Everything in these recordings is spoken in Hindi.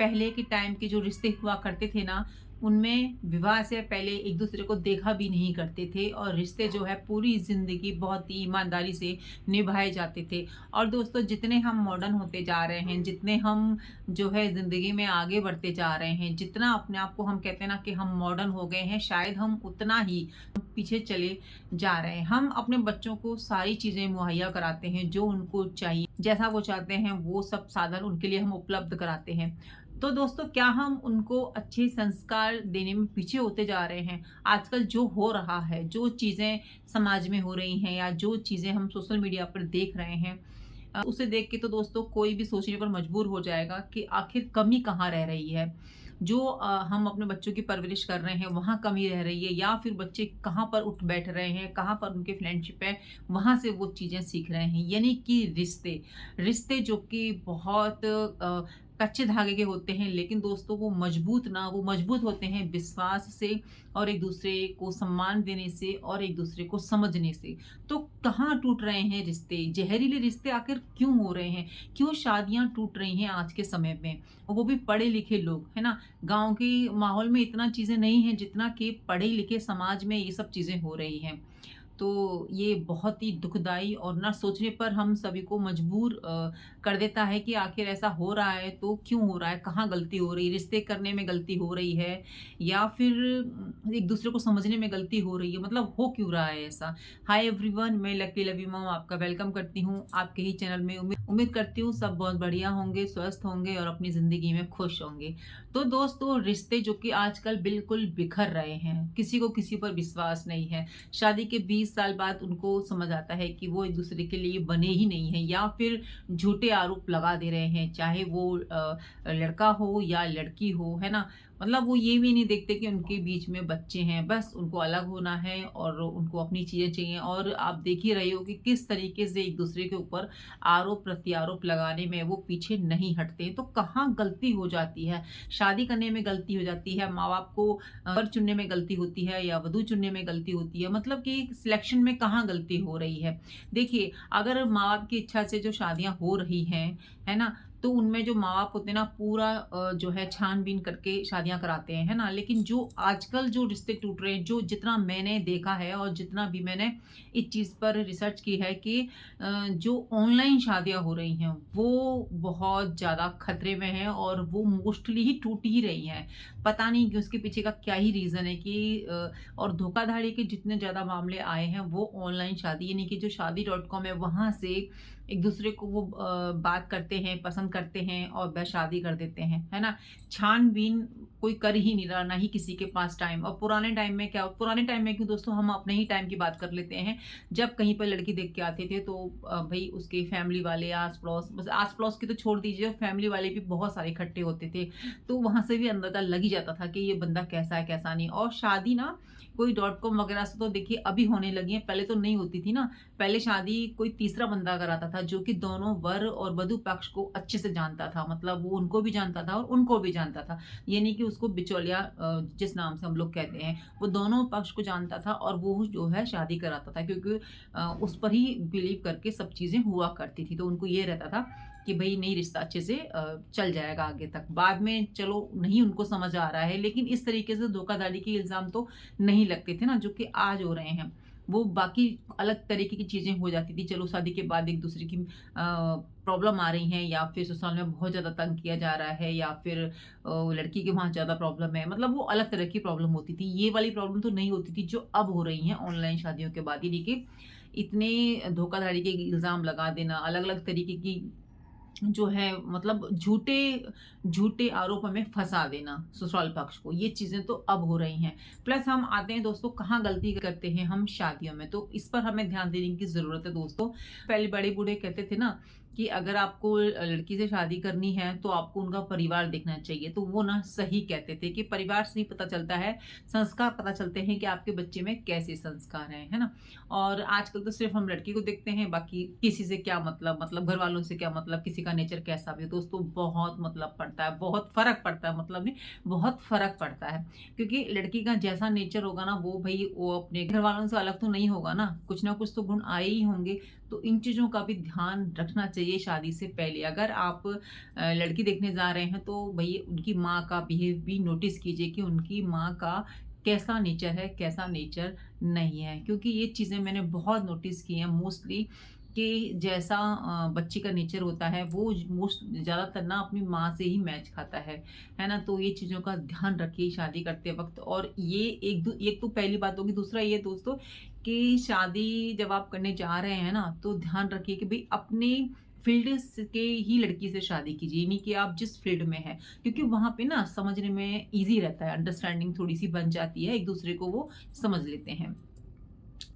पहले के टाइम के जो रिश्ते हुआ करते थे ना, उनमें विवाह से पहले एक दूसरे को देखा भी नहीं करते थे और रिश्ते जो है पूरी ज़िंदगी बहुत ही ईमानदारी से निभाए जाते थे। और दोस्तों, जितने हम मॉडर्न होते जा रहे हैं, जितने हम जो है ज़िंदगी में आगे बढ़ते जा रहे हैं, जितना अपने आप को हम कहते हैं ना कि हम मॉडर्न हो गए हैं, शायद हम उतना ही पीछे चले जा रहे हैं। हम अपने बच्चों को सारी चीज़ें मुहैया कराते हैं जो उनको चाहिए, जैसा वो चाहते हैं वो सब साधन उनके लिए हम उपलब्ध कराते हैं। तो दोस्तों, क्या हम उनको अच्छे संस्कार देने में पीछे होते जा रहे हैं? आजकल जो हो रहा है, जो चीज़ें समाज में हो रही हैं या जो चीज़ें हम सोशल मीडिया पर देख रहे हैं, उसे देख के तो दोस्तों कोई भी सोचने पर मजबूर हो जाएगा कि आखिर कमी कहाँ रह रही है। जो हम अपने बच्चों की परवरिश कर रहे हैं वहाँ कमी रह रही है, या फिर बच्चे कहाँ पर उठ बैठ रहे हैं, कहाँ पर उनके फ्रेंडशिप है, वहाँ से वो चीज़ें सीख रहे हैं। यानी कि रिश्ते, रिश्ते जो कि बहुत कच्चे धागे के होते हैं, लेकिन दोस्तों वो मजबूत होते हैं विश्वास से और एक दूसरे को सम्मान देने से और एक दूसरे को समझने से। तो कहाँ टूट रहे हैं रिश्ते? ज़हरीले रिश्ते आखिर क्यों हो रहे हैं? क्यों शादियाँ टूट रही हैं आज के समय में? और वो भी पढ़े-लिखे लोग, है ना? गाँव के माहौल में इतना चीज़ें नहीं हैं जितना कि पढ़े-लिखे समाज में ये सब चीज़ें हो रही हैं। तो ये बहुत ही दुखदाई और ना सोचने पर हम सभी को मजबूर कर देता है कि आखिर ऐसा हो रहा है तो क्यों हो रहा है? कहाँ गलती हो रही है? रिश्ते करने में गलती हो रही है या फिर एक दूसरे को समझने में गलती हो रही है? मतलब हो क्यों रहा है ऐसा? हाय एवरीवन, मैं लकी लवी मॉम आपका वेलकम करती हूँ आपके ही चैनल में। उम्मीद करती हूँ सब बहुत बढ़िया होंगे, स्वस्थ होंगे और अपनी ज़िंदगी में खुश होंगे। तो दोस्तों, रिश्ते जो कि आजकल बिल्कुल बिखर रहे हैं, किसी को किसी पर विश्वास नहीं है। शादी के 20 साल बाद उनको समझ आता है कि वो एक दूसरे के लिए बने ही नहीं हैं, या फिर झूठे आरोप लगा दे रहे हैं, चाहे वो लड़का हो या लड़की हो, है ना? मतलब वो ये भी नहीं देखते कि उनके बीच में बच्चे हैं, बस उनको अलग होना है और उनको अपनी चीज़ें चाहिए। और आप देख ही रहे हो कि किस तरीके से एक दूसरे के ऊपर आरोप प्रत्यारोप लगाने में वो पीछे नहीं हटते। तो कहाँ गलती हो जाती है? शादी करने में गलती हो जाती है, माँ-बाप को वर चुनने में गलती होती है या वधू चुनने में गलती होती है, मतलब कि सिलेक्शन में कहाँ गलती हो रही है। देखिए, अगर माँ-बाप की इच्छा से जो शादियाँ हो रही हैं, है ना? तो उनमें जो माँ-बाप होते हैं ना, पूरा जो है छान-बीन करके शादियाँ कराते हैं, है ना? लेकिन जो आजकल जो रिश्ते टूट रहे हैं, जो जितना मैंने देखा है और जितना भी मैंने इस चीज़ पर रिसर्च की है कि जो ऑनलाइन शादियाँ हो रही हैं, वो बहुत ज़्यादा खतरे में हैं और वो मोस्टली ही टूट ही रही हैं। पता नहीं कि उसके पीछे का क्या ही रीज़न है कि और धोखाधड़ी के जितने ज़्यादा मामले आए हैं वो ऑनलाइन शादी, यानी कि जो शादी.com है वहाँ से एक दूसरे को वो बात करते हैं, पसंद करते हैं और बस शादी कर देते हैं, है ना? छान-बीन कोई कर ही नहीं रहा, ना ही किसी के पास टाइम। और पुराने टाइम में क्या, पुराने टाइम में क्यों दोस्तों, हम अपने ही टाइम की बात कर लेते हैं। जब कहीं पर लड़की देख के आते थे तो भई उसके फैमिली वाले, आस-पड़ोस, बस आस-पड़ोस की तो छोड़ दीजिए, फैमिली वाले भी बहुत सारे इकट्ठे होते थे। तो वहाँ से भी अंदाज़ा लग ही जाता था कि ये बंदा कैसा है, कैसा नहीं। और शादी ना कोई .com वगैरह से तो देखिए अभी होने लगी है, पहले तो नहीं होती थी ना। पहले शादी कोई तीसरा बंदा कराता था जो कि दोनों वर और वधु पक्ष को अच्छे से जानता था। मतलब वो उनको भी जानता था और उनको भी जानता था। ये नहीं कि उसको बिचौलिया जिस नाम से हम लोग कहते हैं, वो दोनों पक्ष को जानता था और वो जो है शादी कराता था, क्योंकि उस पर ही बिलीव करके सब चीज़ें हुआ करती थी। तो उनको ये रहता था कि भई नहीं, रिश्ता अच्छे से चल जाएगा आगे तक। बाद में चलो नहीं उनको समझ आ रहा है, लेकिन इस तरीके से धोखाधड़ी के इल्ज़ाम तो नहीं लगते थे ना, जो कि आज हो रहे हैं। वो बाकी अलग तरीके की चीज़ें हो जाती थी। चलो शादी के बाद एक दूसरे की प्रॉब्लम आ रही हैं, या फिर ससुराल में बहुत ज़्यादा तंग किया जा रहा है, या फिर लड़की के वहाँ ज़्यादा प्रॉब्लम है। मतलब वो अलग तरह की प्रॉब्लम होती थी। ये वाली प्रॉब्लम तो नहीं होती थी जो अब हो रही हैं ऑनलाइन शादियों के बाद। यानी कि इतने धोखाधड़ी के इल्ज़ाम लगा देना, अलग-अलग तरीके की जो है, मतलब झूठे झूठे आरोपों में फँसा देना ससुराल पक्ष को, ये चीज़ें तो अब हो रही हैं। प्लस हम आते हैं दोस्तों, कहाँ गलती करते हैं हम शादियों में, तो इस पर हमें ध्यान देने की ज़रूरत है दोस्तों। पहले बड़े-बूढ़े कहते थे ना कि अगर आपको लड़की से शादी करनी है तो आपको उनका परिवार देखना चाहिए। तो वो ना सही कहते थे कि परिवार से ही पता चलता है, संस्कार पता चलते हैं कि आपके बच्चे में कैसे संस्कार हैं, है ना? और आजकल तो सिर्फ़ हम लड़की को देखते हैं, बाकी किसी से क्या मतलब घर वालों से क्या मतलब, किसी का नेचर कैसा भी हो। दोस्तों, बहुत मतलब पड़ता है, बहुत फ़र्क पड़ता है, मतलब नहीं, बहुत फ़र्क पड़ता है। क्योंकि लड़की का जैसा नेचर होगा ना, वो भई वो अपने घर वालों से अलग तो नहीं होगा ना, कुछ ना कुछ तो गुण आए ही होंगे। तो इन चीज़ों का भी ध्यान रखना चाहिए शादी से पहले। अगर आप लड़की देखने जा रहे हैं तो भई उनकी माँ का बिहेव भी नोटिस कीजिए कि उनकी माँ का कैसा नेचर है, कैसा नेचर नहीं है। क्योंकि ये चीज़ें मैंने बहुत नोटिस की हैं मोस्टली कि जैसा बच्ची का नेचर होता है वो मोस्ट ज़्यादातर ना अपनी माँ से ही मैच खाता है ना? तो ये चीज़ों का ध्यान रखिए शादी करते वक़्त। और ये एक तो पहली बात होगी। दूसरा ये दोस्तों कि शादी जब आप करने जा रहे हैं ना, तो ध्यान रखिए कि भई अपनी फ़ील्ड के ही लड़की से शादी कीजिए, यानी कि आप जिस फ़ील्ड में हैं। क्योंकि वहाँ पे ना समझने में ईज़ी रहता है, अंडरस्टैंडिंग थोड़ी-सी बन जाती है, एक-दूसरे को वो समझ लेते हैं।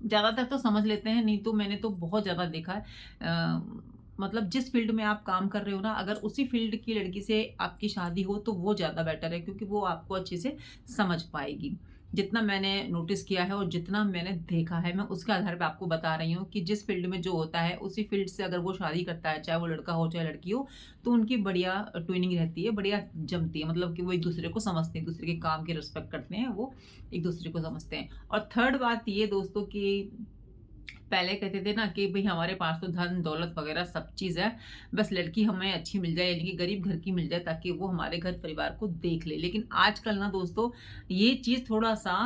ज़्यादातर तो समझ लेते हैं, नहीं तो मैंने तो बहुत ज़्यादा देखा है। मतलब जिस फ़ील्ड में आप काम कर रहे हो ना, अगर उसी फ़ील्ड की लड़की से आपकी शादी हो तो वो ज़्यादा बेटर है, क्योंकि वो आपको अच्छे से समझ पाएगी। जितना मैंने नोटिस किया है और जितना मैंने देखा है, मैं उसके आधार पे आपको बता रही हूँ कि जिस फ़ील्ड में जो होता है, उसी फ़ील्ड से अगर वो शादी करता है, चाहे वो लड़का हो, चाहे लड़की हो, तो उनकी बढ़िया ट्विनिंग रहती है, बढ़िया जमती है। मतलब कि वो एक-दूसरे को समझते हैं, एक-दूसरे के काम की रिस्पेक्ट करते हैं, वो एक-दूसरे को समझते हैं। और थर्ड बात ये दोस्तों कि पहले कहते थे ना कि भई हमारे पास तो धन दौलत वगैरह सब चीज़ है, बस लड़की हमें अच्छी मिल जाए, यानी कि गरीब घर की मिल जाए, ताकि वो हमारे घर परिवार को देख ले। लेकिन आजकल ना दोस्तों ये चीज़ थोड़ा-सा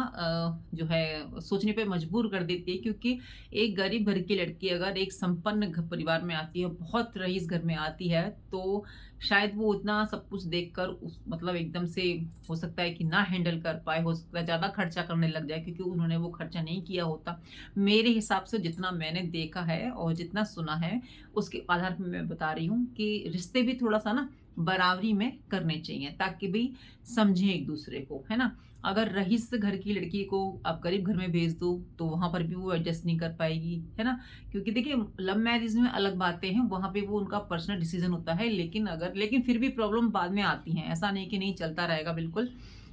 जो है सोचने पे मजबूर कर देती है, क्योंकि एक गरीब घर की लड़की अगर एक संपन्न परिवार में आती है, बहुत रईस घर में आती है, तो शायद वो उतना सब कुछ देखकर उस मतलब एकदम से हो सकता है कि ना हैंडल कर पाए, हो सकता है ज़्यादा खर्चा करने लग जाए, क्योंकि उन्होंने वो खर्चा नहीं किया होता। मेरे हिसाब से जितना मैंने देखा है और जितना सुना है, उसके आधार पे मैं बता रही हूँ कि रिश्ते भी थोड़ा-सा ना बराबरी में करने चाहिए, ताकि भई समझें एक-दूसरे को, है ना? अगर रईस घर की लड़की को आप गरीब घर में भेज दो, तो वहाँ पर भी वो एडजस्ट नहीं कर पाएगी, है ना? क्योंकि देखिए लव मैरिज में अलग बातें हैं, वहाँ पे वो उनका पर्सनल डिसीज़न होता है, लेकिन फिर भी प्रॉब्लम बाद में आती हैं। ऐसा नहीं कि नहीं चलता रहेगा, बिल्कुल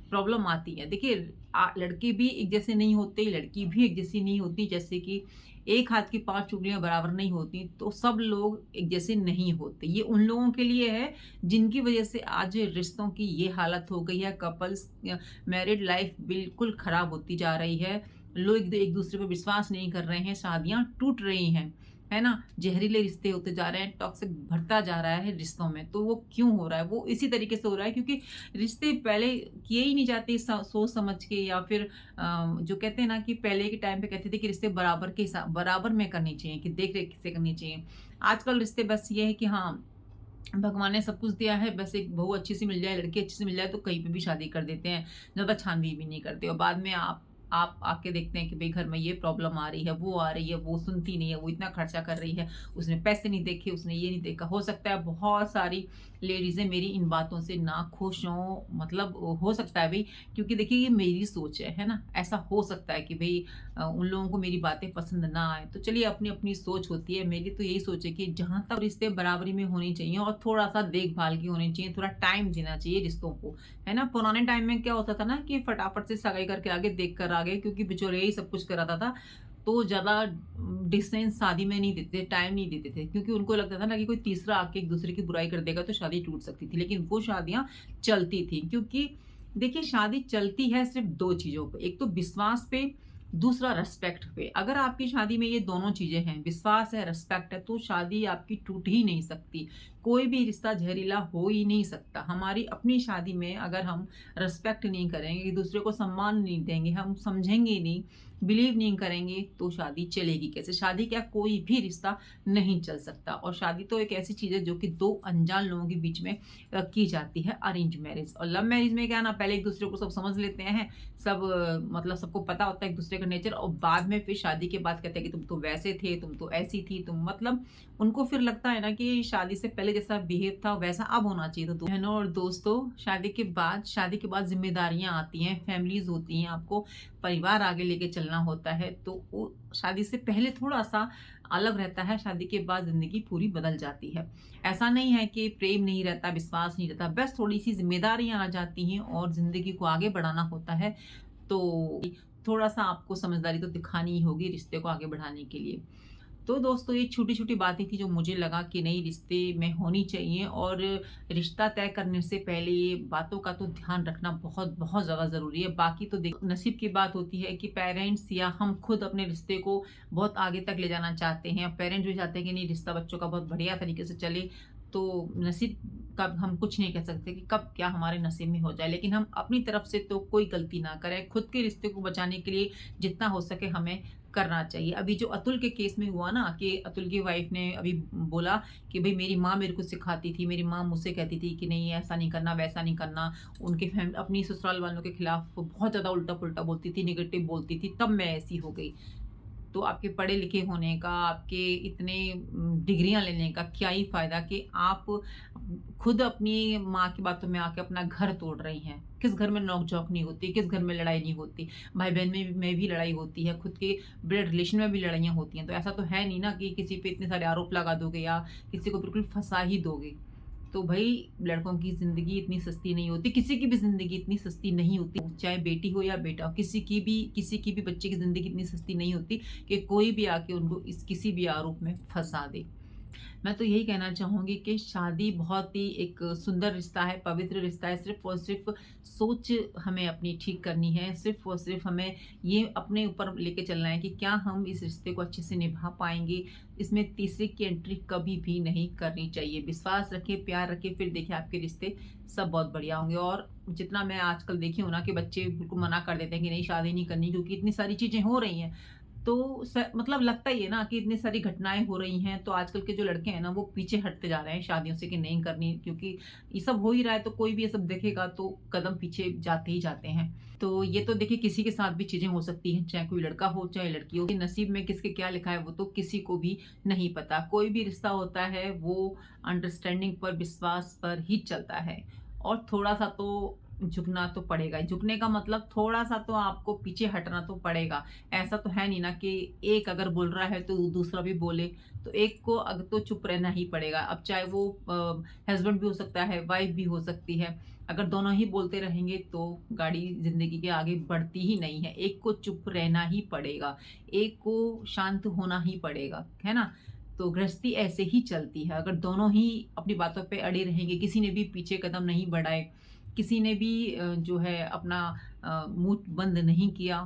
प्रॉब्लम आती है। देखिए लड़के भी एक जैसे नहीं होते, लड़की भी एक जैसी नहीं होती। जैसे कि एक हाथ की 5 उँगलियाँ बराबर नहीं होती, तो सब लोग एक जैसे नहीं होते। ये उन लोगों के लिए है जिनकी वज़ह से आज रिश्तों की ये हालत हो गई है। कपल्स मैरिड लाइफ़ बिल्कुल ख़राब होती जा रही है। लोग एक-दूसरे पे विश्वास नहीं कर रहे हैं, शादियाँ टूट रही हैं, है ना? ज़हरीले रिश्ते होते जा रहे हैं, टॉक्सिक बढ़ता जा रहा है रिश्तों में। तो वो क्यों हो रहा है? वो इसी तरीके से हो रहा है क्योंकि रिश्ते पहले किए ही नहीं जाते सोच समझ के, या फिर जो कहते हैं ना कि पहले के टाइम पे कहते थे कि रिश्ते बराबर में करनी चाहिए, कि देख-रेख से करनी चाहिए। आजकल रिश्ते बस ये है कि हाँ, भगवान ने सब कुछ दिया है, बस एक बहू अच्छी-सी मिल जाए, लड़की अच्छी-सी मिल जाए, तो कहीं पे भी शादी कर देते हैं। ज़्यादा छानबीन भी नहीं करते और बाद में आप आके देखते हैं कि भई घर में ये प्रॉब्लम आ रही है, वो आ रही है, वो सुनती नहीं है, वो इतना खर्चा कर रही है, उसने पैसे नहीं देखे, उसने ये नहीं देखा। हो सकता है बहुत सारी लेडीज़ें मेरी इन बातों से नाखुश हों, मतलब हो सकता है भई, क्योंकि देखिए ये मेरी सोच है ना? ऐसा हो सकता है कि भई उन लोगों को मेरी बातें पसंद ना आएँ। तो चलिए अपनी-अपनी सोच होती है। मेरी तो यही सोच है कि जहाँ तक रिश्ते बराबरी में होने चाहिए और थोड़ा-सा देखभाल की होनी चाहिए, थोड़ा टाइम देना चाहिए रिश्तों को, है ना? पुराने टाइम में क्या होता था ना कि फटाफट से सगाई करके आ गए, देख कर आ गए, क्योंकि बिचौलिया ही सब कुछ कराता था। तो ज़्यादा डिस्टेंस शादी में नहीं देते थे, टाइम नहीं देते थे, क्योंकि उनको लगता था ना कि कोई तीसरा आके एक-दूसरे की बुराई कर देगा तो शादी टूट सकती थी। लेकिन वो शादियाँ चलती थी, क्योंकि देखिए शादी चलती है सिर्फ़ 2 चीज़ों पे, एक तो विश्वास पे, दूसरा रिस्पेक्ट पे। अगर आपकी शादी में ये दोनों चीज़ें हैं, विश्वास है, रिस्पेक्ट है, तो शादी आपकी टूट ही नहीं सकती। कोई भी रिश्ता ज़हरीला हो ही नहीं सकता। हमारी अपनी शादी में अगर हम रिस्पेक्ट नहीं करेंगे, एक-दूसरे को सम्मान नहीं देंगे, हम समझेंगे नहीं, बिलीव नहीं करेंगे, तो शादी चलेगी कैसे? शादी क्या, कोई भी रिश्ता नहीं चल सकता। और शादी तो एक ऐसी चीज़ है जो कि 2 अनजान लोगों के बीच में की जाती है, अरेंज मैरिज। और लव मैरिज में क्या है ना, पहले एक-दूसरे को सब समझ लेते हैं, सब मतलब सबको पता होता है एक-दूसरे का नेचर, और बाद में फिर शादी के बाद कहते हैं कि तुम तो वैसे थे, तुम तो ऐसी थी, तुम मतलब उनको फिर लगता है ना कि शादी से पहले जैसा बिहेव था वैसा अब होना चाहिए। तो बहनों और दोस्तों, शादी के बाद ज़िम्मेदारियाँ आती हैं, फैमिलीज़ होती हैं, आपको परिवार आगे लेके चलना होता है, तो वो शादी से पहले थोड़ा-सा अलग रहता है, शादी के बाद ज़िंदगी पूरी बदल जाती है। ऐसा नहीं है कि प्रेम नहीं रहता, विश्वास नहीं रहता, बस थोड़ी-सी ज़िम्मेदारियाँ आ जाती हैं और ज़िंदगी को आगे बढ़ाना होता है, तो थोड़ा-सा आपको समझदारी तो दिखानी ही होगी रिश्ते को आगे बढ़ाने के लिए। तो दोस्तों ये छोटी-छोटी बातें थी जो मुझे लगा कि नहीं रिश्ते में होनी चाहिए, और रिश्ता तय करने से पहले ये बातों का तो ध्यान रखना बहुत बहुत ज़्यादा ज़रूरी है। बाकी तो देखो नसीब की बात होती है कि पेरेंट्स या हम खुद अपने रिश्ते को बहुत आगे तक ले जाना चाहते हैं। पेरेंट्स भी चाहते हैं कि नहीं रिश्ता बच्चों का बहुत बढ़िया तरीके से चले, तो नसीब का हम कुछ नहीं कह सकते कि कब क्या हमारे नसीब में हो जाए। लेकिन हम अपनी तरफ से तो कोई गलती ना करें। खुद के रिश्ते को बचाने के लिए जितना हो सके हमें करना चाहिए। अभी जो अतुल के केस में हुआ ना कि अतुल की वाइफ ने अभी बोला कि भई मेरी माँ मेरे को सिखाती थी, मेरी माँ मुझसे कहती थी कि नहीं ऐसा नहीं करना, वैसा नहीं करना। उनके अपनी ससुराल वालों के खिलाफ बहुत ज़्यादा उल्टा-पुल्टा बोलती थी, नेगेटिव बोलती थी, तब मैं ऐसी हो गई। तो आपके पढ़े लिखे होने का, आपके इतने डिग्रियाँ लेने का क्या ही फ़ायदा कि आप खुद अपनी माँ की बातों में आके अपना घर तोड़ रही हैं। किस घर में नोक-झोंक नहीं होती, किस घर में लड़ाई नहीं होती। भाई-बहन में भी लड़ाई होती है, खुद के ब्लड रिलेशन में भी लड़ाइयाँ होती हैं। तो ऐसा तो है नहीं ना कि किसी पे इतने सारे आरोप लगा दोगे या किसी को बिल्कुल फँसा ही दोगे। तो भई लड़कों की ज़िंदगी इतनी सस्ती नहीं होती, किसी की भी ज़िंदगी इतनी सस्ती नहीं होती, चाहे बेटी हो या बेटा हो, किसी की भी बच्चे की ज़िंदगी इतनी सस्ती नहीं होती कि कोई भी आके उनको इस किसी भी आरोप में फँसा दे। मैं तो यही कहना चाहूँगी कि शादी बहुत ही एक सुंदर रिश्ता है, पवित्र रिश्ता है। सिर्फ़ और सिर्फ़ सोच हमें अपनी ठीक करनी है। सिर्फ़ और सिर्फ़ हमें ये अपने ऊपर लेके चलना है कि क्या हम इस रिश्ते को अच्छे से निभा पाएँगे। इसमें तीसरे की एंट्री कभी भी नहीं करनी चाहिए। विश्वास रखें, प्यार रखें, फिर देखिए आपके रिश्ते सब बहुत बढ़िया होंगे। और जितना मैं आजकल देखी हूँ ना कि बच्चे बिल्कुल मना कर देते हैं कि नहीं शादी नहीं करनी, क्योंकि इतनी सारी चीज़ें हो रही हैं। तो मतलब लगता ही है ना कि इतनी सारी घटनाएँ हो रही हैं, तो आजकल के जो लड़के हैं ना, वो पीछे हटते जा रहे हैं शादियों से कि नहीं करनी, क्योंकि ये सब हो ही रहा है, तो कोई भी ये सब देखेगा तो कदम पीछे जाते ही जाते हैं। तो ये तो देखिए किसी के साथ भी चीज़ें हो सकती हैं, चाहे कोई लड़का हो, चाहे लड़की हो। नसीब में किसके क्या लिखा है, वो तो किसी को भी नहीं पता। कोई भी रिश्ता होता है, वो अंडरस्टैंडिंग पर, विश्वास पर ही चलता है, और थोड़ा-सा तो झुकना तो पड़ेगा ही। झुकने का मतलब थोड़ा-सा तो आपको पीछे हटना तो पड़ेगा। ऐसा तो है नहीं ना कि एक अगर बोल रहा है तो दूसरा भी बोले, तो एक को तो चुप रहना ही पड़ेगा। अब चाहे वो हस्बैंड भी हो सकता है, वाइफ भी हो सकती है। अगर दोनों ही बोलते रहेंगे तो गाड़ी ज़िंदगी के आगे बढ़ती ही नहीं है। एक को चुप रहना ही पड़ेगा, एक को शांत होना ही पड़ेगा, है ना? तो गृहस्थी ऐसे ही चलती है। अगर दोनों ही अपनी बातों पे अड़े रहेंगे, किसी ने भी पीछे कदम नहीं बढ़ाए, किसी ने भी जो है अपना मुँह बंद नहीं किया,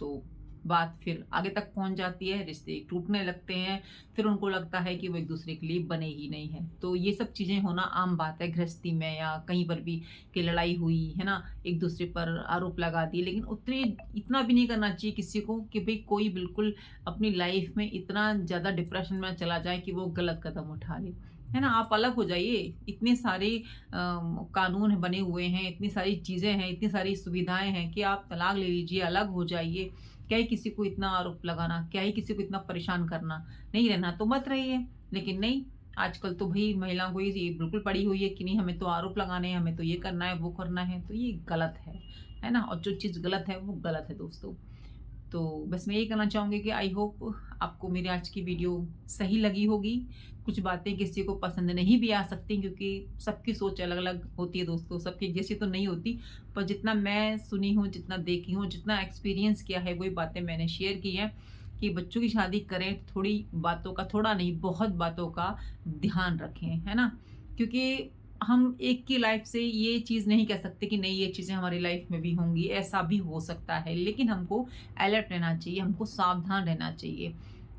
तो बात फिर आगे तक पहुँच जाती है, रिश्ते टूटने लगते हैं, फिर उनको लगता है कि वो एक-दूसरे के लिए बने ही नहीं हैं। तो ये सब चीज़ें होना आम बात है गृहस्थी में या कहीं पर भी कि लड़ाई हुई, है ना? एक-दूसरे पर आरोप लगा दिए, लेकिन इतना भी नहीं करना चाहिए किसी को कि भई कोई बिल्कुल अपनी लाइफ़ में इतना ज़्यादा डिप्रेशन में चला जाए कि वो गलत कदम उठा ले। है ना? आप अलग हो जाइए, इतने सारे कानून बने हुए हैं, इतनी सारी चीज़ें हैं, इतनी सारी सुविधाएँ हैं कि आप तलाक ले लीजिए, अलग हो जाइए। क्या ही किसी को इतना आरोप लगाना, क्या ही किसी को इतना परेशान करना, नहीं रहना तो मत रहिए। लेकिन नहीं, आजकल तो भई महिलाओं को ये बिल्कुल पड़ी हुई है कि नहीं हमें तो आरोप लगाने हैं, हमें तो ये करना है, वो करना है, तो ये गलत है ना? और जो चीज़ गलत है, वो गलत है दोस्तों। तो बस मैं यही कहना चाहूँगी कि आई होप आपको मेरी आज की वीडियो सही लगी होगी। कुछ बातें किसी को पसंद नहीं भी आ सकती, क्योंकि सबकी सोच अलग-अलग होती है दोस्तों, सबकी एक जैसी तो नहीं होती। पर जितना मैं सुनी हूँ, जितना देखी हूँ, जितना एक्सपीरियंस किया है, वही बातें मैंने शेयर की हैं कि बच्चों की शादी करें, थोड़ी बातों का, थोड़ा नहीं बहुत बातों का ध्यान रखें, है ना? क्योंकि हम एक की लाइफ से ये चीज़ नहीं कह सकते कि नहीं ये चीज़ें हमारी लाइफ में भी होंगी, ऐसा भी हो सकता है। लेकिन हमको अलर्ट रहना चाहिए, हमको सावधान रहना चाहिए,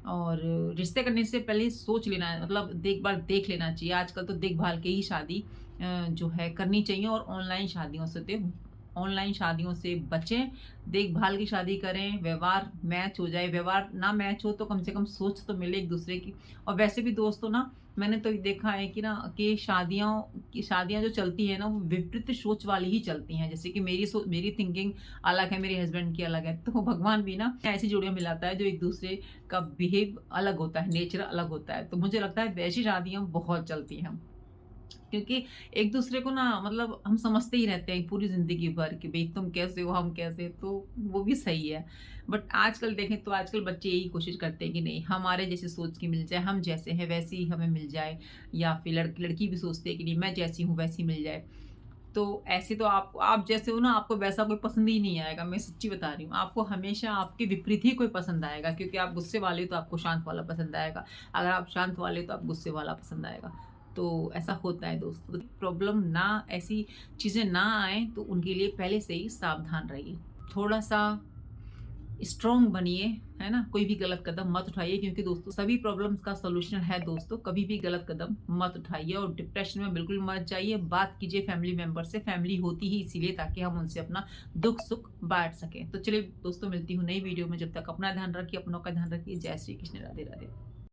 और रिश्ते करने से पहले सोच लेना है, मतलब एक बार देख लेना चाहिए। आजकल तो देख-भाल के ही शादी जो है करनी चाहिए, और ऑनलाइन शादियों से बचें, देख-भाल की शादी करें, व्यवहार मैच हो जाए, व्यवहार ना मैच हो तो कम से कम सोच तो मिले एक-दूसरे की। और वैसे भी दोस्तों ना, मैंने तो देखा है कि ना कि शादियाँ जो चलती हैं ना, वो विपरीत सोच वाली ही चलती हैं। जैसे कि मेरी थिंकिंग अलग है, मेरे हस्बैंड की अलग है, तो भगवान भी ना ऐसी जोड़ियाँ मिलाता है जो एक-दूसरे का बिहेव अलग होता है, नेचर अलग होता है। तो मुझे लगता है वैसी शादियाँ बहुत चलती हैं। क्योंकि एक दूसरे को ना मतलब हम समझते ही रहते हैं पूरी ज़िंदगी भर कि भई तुम कैसे हो, हम कैसे, तो वो भी सही है। बट आजकल देखें तो आजकल बच्चे यही कोशिश करते हैं कि नहीं हमारे जैसे सोच की मिल जाए, हम जैसे हैं वैसी ही हमें मिल जाए, या फिर लड़की भी सोचते हैं कि नहीं मैं जैसी हूँ वैसी मिल जाए। तो ऐसे तो आप जैसे हो ना, आपको वैसा कोई पसंद ही नहीं आएगा, मैं सच्ची बता रही हूँ। आपको हमेशा आपके विपरीत ही कोई पसंद आएगा, क्योंकि आप गुस्से वाले हो तो आपको शांत वाला पसंद आएगा, अगर आप शांत वाले हो तो आप गुस्से वाला पसंद आएगा। तो ऐसा होता है दोस्तों। प्रॉब्लम ना, ऐसी चीज़ें ना आएँ तो उनके लिए पहले से ही सावधान रहिए। थोड़ा-सा स्ट्रॉन्ग बनिए, है ना? कोई भी गलत कदम मत उठाइए, क्योंकि दोस्तों सभी प्रॉब्लम्स का सॉल्यूशन है दोस्तों। कभी भी गलत कदम मत उठाइए और डिप्रेशन में बिल्कुल मत जाइए। बात कीजिए फैमिली मेंबर से। फैमिली होती ही इसीलिए ताकि हम उनसे अपना दुख-सुख बाँट सकें। तो चलिए दोस्तों, मिलती हूँ नई वीडियो में। जब तक अपना ध्यान रखिए, अपनों का ध्यान रखिए। जय श्री कृष्ण, राधे-राधे।